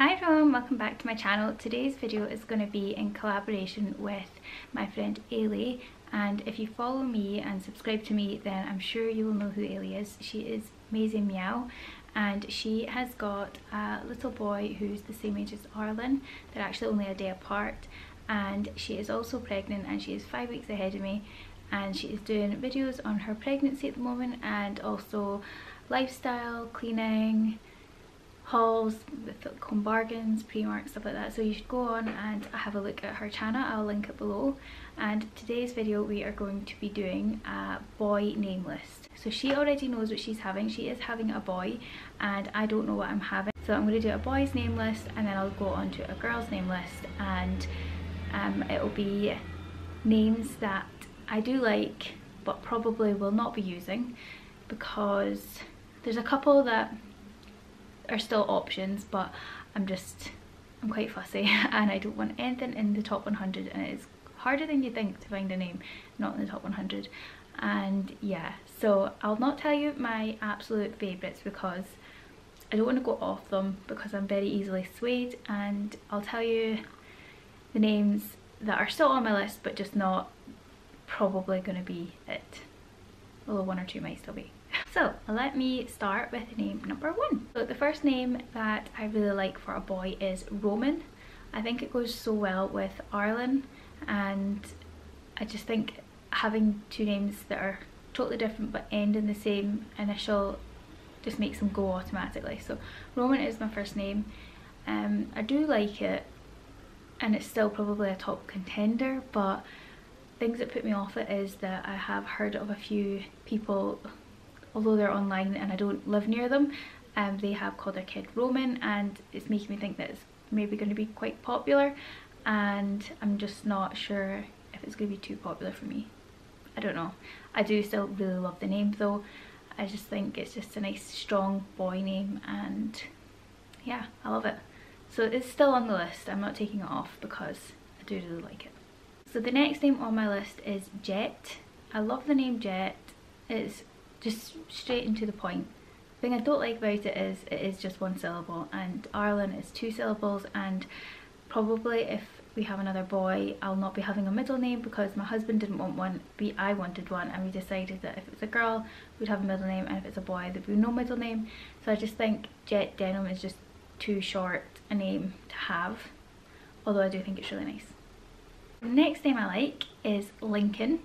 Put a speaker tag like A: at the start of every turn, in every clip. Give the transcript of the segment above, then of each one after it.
A: Hi everyone, welcome back to my channel. Today's video is going to be in collaboration with my friend Eilidh, and if you follow me and subscribe to me then I'm sure you will know who Eilidh is. She is Maisy Meow and she has got a little boy who's the same age as Arlen. They're actually only a day apart, and she is also pregnant and she is 5 weeks ahead of me, and she is doing videos on her pregnancy at the moment and also lifestyle, cleaning, hauls with home bargains, Primark, stuff like that. So you should go on and have a look at her channel. I'll link it below. And today's video we are going to be doing a boy name list. So she already knows what she's having. She is having a boy and I don't know what I'm having. So I'm going to do a boy's name list and then I'll go on to a girl's name list, and it'll be names that I do like but probably will not be using, because there's a couple that are still options, but I'm quite fussy and I don't want anything in the top 100, and it is harder than you think to find a name not in the top 100. And yeah, so I'll not tell you my absolute favourites because I don't want to go off them because I'm very easily swayed, and I'll tell you the names that are still on my list but just not probably going to be it, although one or two might still be. So let me start with name number 1. So the first name that I really like for a boy is Roman. I think it goes so well with Arlen, and I just think having two names that are totally different but end in the same initial just makes them go automatically. So Roman is my first name. I do like it and it's still probably a top contender, but things that put me off it is that I have heard of a few people, although they're online and I don't live near them, they have called their kid Roman, and it's making me think that it's maybe going to be quite popular, and I'm just not sure if it's going to be too popular for me. I don't know. I do still really love the name though. I just think it's just a nice strong boy name, and yeah, I love it. So it's still on the list. I'm not taking it off because I do really like it. So the next name on my list is Jet. I love the name Jet. It's just straight and to the point. The thing I don't like about it is just one syllable, and Arlen is 2 syllables, and probably if we have another boy I'll not be having a middle name because my husband didn't want one, I wanted one, and we decided that if it's a girl we'd have a middle name, and if it's a boy there'd be no middle name. So I just think Jet Denim is just too short a name to have, although I do think it's really nice. The next name I like is Lincoln,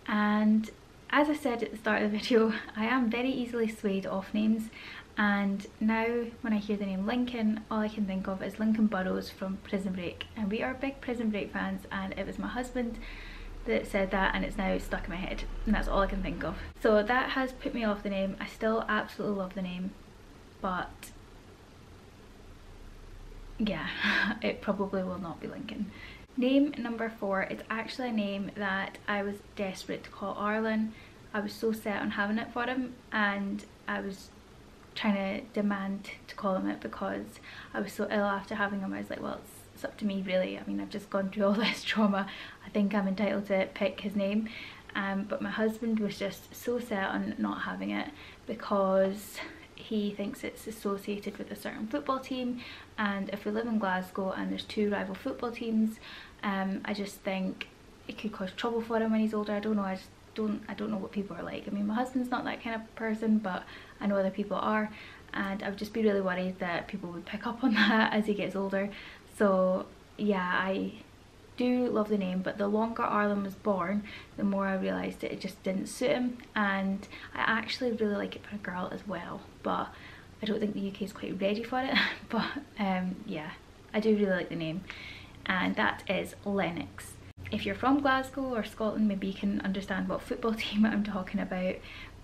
A: and as I said at the start of the video, I am very easily swayed off names, and now when I hear the name Lincoln all I can think of is Lincoln Burrows from Prison Break, and we are big Prison Break fans, and it was my husband that said that and it's now stuck in my head and that's all I can think of. So that has put me off the name. I still absolutely love the name, but yeah, it probably will not be Lincoln. Name number 4 is actually a name that I was desperate to call Arlen. I was so set on having it for him, and I was trying to demand to call him it because I was so ill after having him. I was like, well, it's up to me really. I mean, I've just gone through all this trauma. I think I'm entitled to pick his name. But my husband was just so set on not having it because he thinks it's associated with a certain football team, and if we live in Glasgow and there's 2 rival football teams, I just think it could cause trouble for him when he's older. I don't know, I don't know what people are like. I mean, my husband's not that kind of person, but I know other people are, and I would just be really worried that people would pick up on that as he gets older. So yeah, I do love the name, but the longer Arlen was born the more I realised that it just didn't suit him, and I actually really like it for a girl as well, but I don't think the UK is quite ready for it. But yeah, I do really like the name, and that is Lennox. If you're from Glasgow or Scotland maybe you can understand what football team I'm talking about,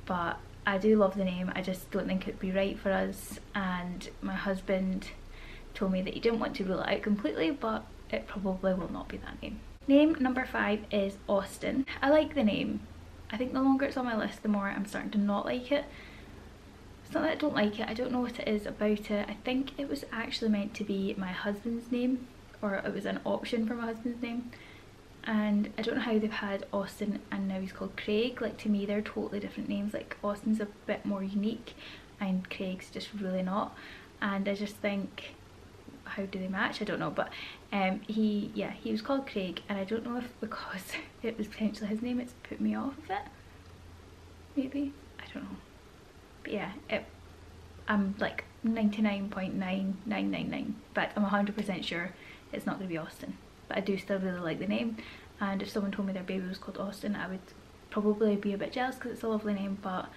A: but I do love the name. I just don't think it'd be right for us, and my husband told me that he didn't want to rule it out completely, but it probably will not be that name. Name number 5 is Austin. I like the name. I think the longer it's on my list the more I'm starting to not like it. It's not that I don't like it, I don't know what it is about it. I think it was actually meant to be my husband's name, or it was an option for my husband's name, and I don't know how they've had Austin and now he's called Craig. Like, to me they're totally different names. Like, Austin's a bit more unique and Craig's just really not, and I just think how do they match, I don't know, but he was called Craig, and I don't know if because it was potentially his name it's put me off of it, maybe, I don't know, but yeah, I'm like 99.9999, but I'm 100% sure it's not going to be Austin, but I do still really like the name, and if someone told me their baby was called Austin I would probably be a bit jealous because it's a lovely name, but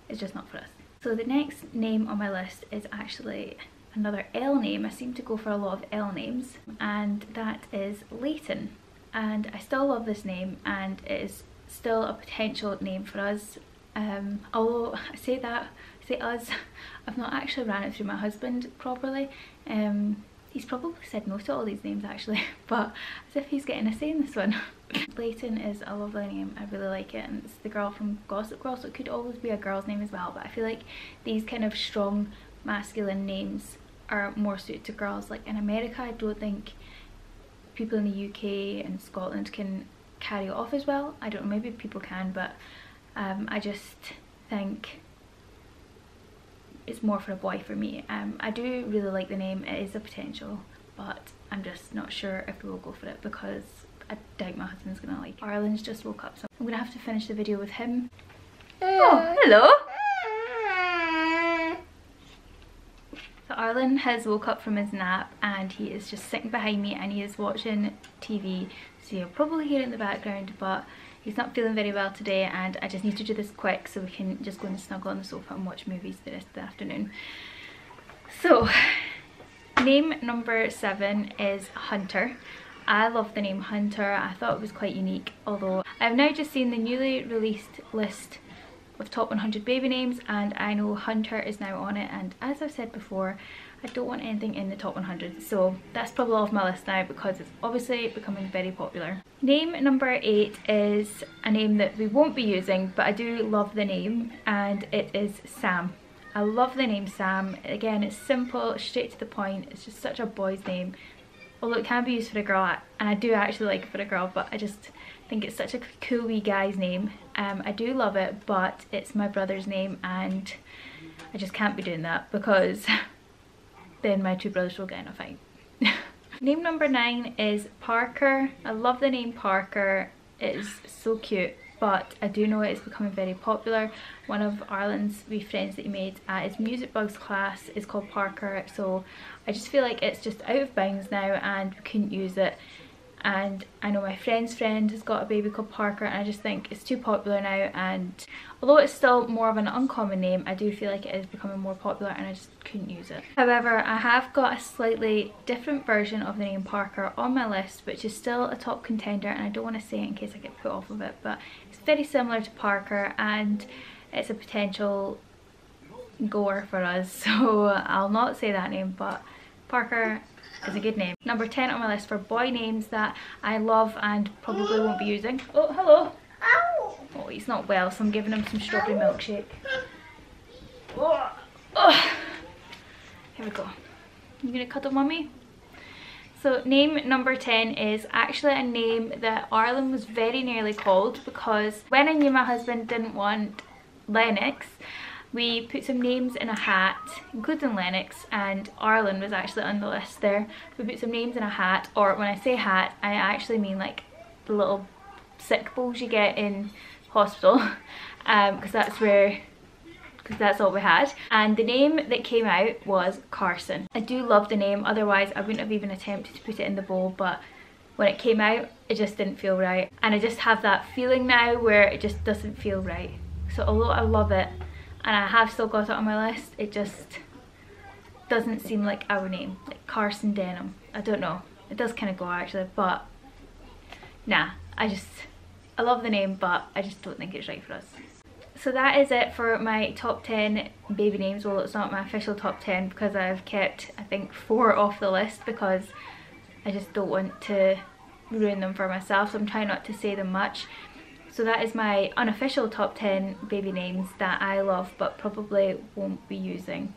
A: it's just not for us. So the next name on my list is actually another L name. I seem to go for a lot of L names, and that is Layton, and I still love this name and it is still a potential name for us, although I say us, I've not actually ran it through my husband properly. He's probably said no to all these names actually, but as if he's getting a say in this one. Layton is a lovely name, I really like it, and it's the girl from Gossip Girl, so it could always be a girl's name as well, but I feel like these kind of strong masculine names are more suited to girls. Like in America, I don't think people in the UK and Scotland can carry it off as well. I don't know, maybe people can, but I just think it's more for a boy for me. I do really like the name, it is a potential, but I'm just not sure if we will go for it because I doubt my husband's gonna like it. Arlen's just woke up, so I'm gonna have to finish the video with him. Oh, hello! So Arlen has woke up from his nap and he is just sitting behind me and he is watching TV, so you'll probably hear it in the background, but he's not feeling very well today and I just need to do this quick so we can just go and snuggle on the sofa and watch movies the rest of the afternoon. So name number 7 is Hunter. I love the name Hunter. I thought it was quite unique, although I've now just seen the newly released list of top 100 baby names and I know Hunter is now on it, and as I've said before, I don't want anything in the top 100, so that's probably off my list now because it's obviously becoming very popular. Name number 8 is a name that we won't be using, but I do love the name, and it is Sam. I love the name Sam. Again, it's simple, straight to the point, it's just such a boy's name. Although it can be used for a girl, and I do actually like it for a girl, but I just think it's such a cool wee guy's name. I do love it, but it's my brother's name and I just can't be doing that because then my two brothers will get in a fight. Name number 9 is Parker. I love the name Parker, it is so cute, but I do know it is becoming very popular. One of Arlen's wee friends that he made at his Music Bugs class is called Parker, so I just feel like it's just out of bounds now and we couldn't use it. And I know my friend's friend has got a baby called Parker and I just think it's too popular now, and although it's still more of an uncommon name, I do feel like it is becoming more popular and I just couldn't use it. However, I have got a slightly different version of the name Parker on my list, which is still a top contender, and I don't want to say it in case I get put off of it, but it's very similar to Parker and it's a potential goer for us, so I'll not say that name, but Parker is a good name. Number 10 on my list for boy names that I love and probably won't be using. Oh, hello. Ow. Oh, he's not well, so I'm giving him some strawberry milkshake. Oh. Oh. Here we go. You gonna cuddle mommy? So name number 10 is actually a name that Arlen was very nearly called, because when I knew my husband didn't want Lennox, we put some names in a hat, including Lennox, and Arlen was actually on the list there. We put some names in a hat, or when I say hat, I actually mean like the little sick bowls you get in hospital, because that's all we had. And the name that came out was Carson. I do love the name, otherwise I wouldn't have even attempted to put it in the bowl, but when it came out, it just didn't feel right. And I just have that feeling now where it just doesn't feel right. So although I love it, and I have still got it on my list, it just doesn't seem like our name, like Carson Denham. I don't know, it does kind of go actually, but nah, I love the name, but I just don't think it's right for us. So that is it for my top 10 baby names. Well, it's not my official top 10 because I've kept, I think, 4 off the list because I just don't want to ruin them for myself, so I'm trying not to say them much. So that is my unofficial top 10 baby names that I love but probably won't be using,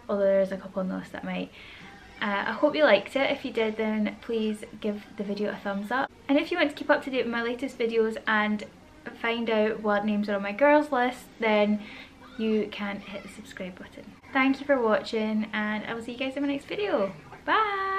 A: although there's a couple on the list that might. I hope you liked it. If you did, then please give the video a thumbs up. And if you want to keep up to date with my latest videos and find out what names are on my girls list, then you can hit the subscribe button. Thank you for watching and I will see you guys in my next video. Bye!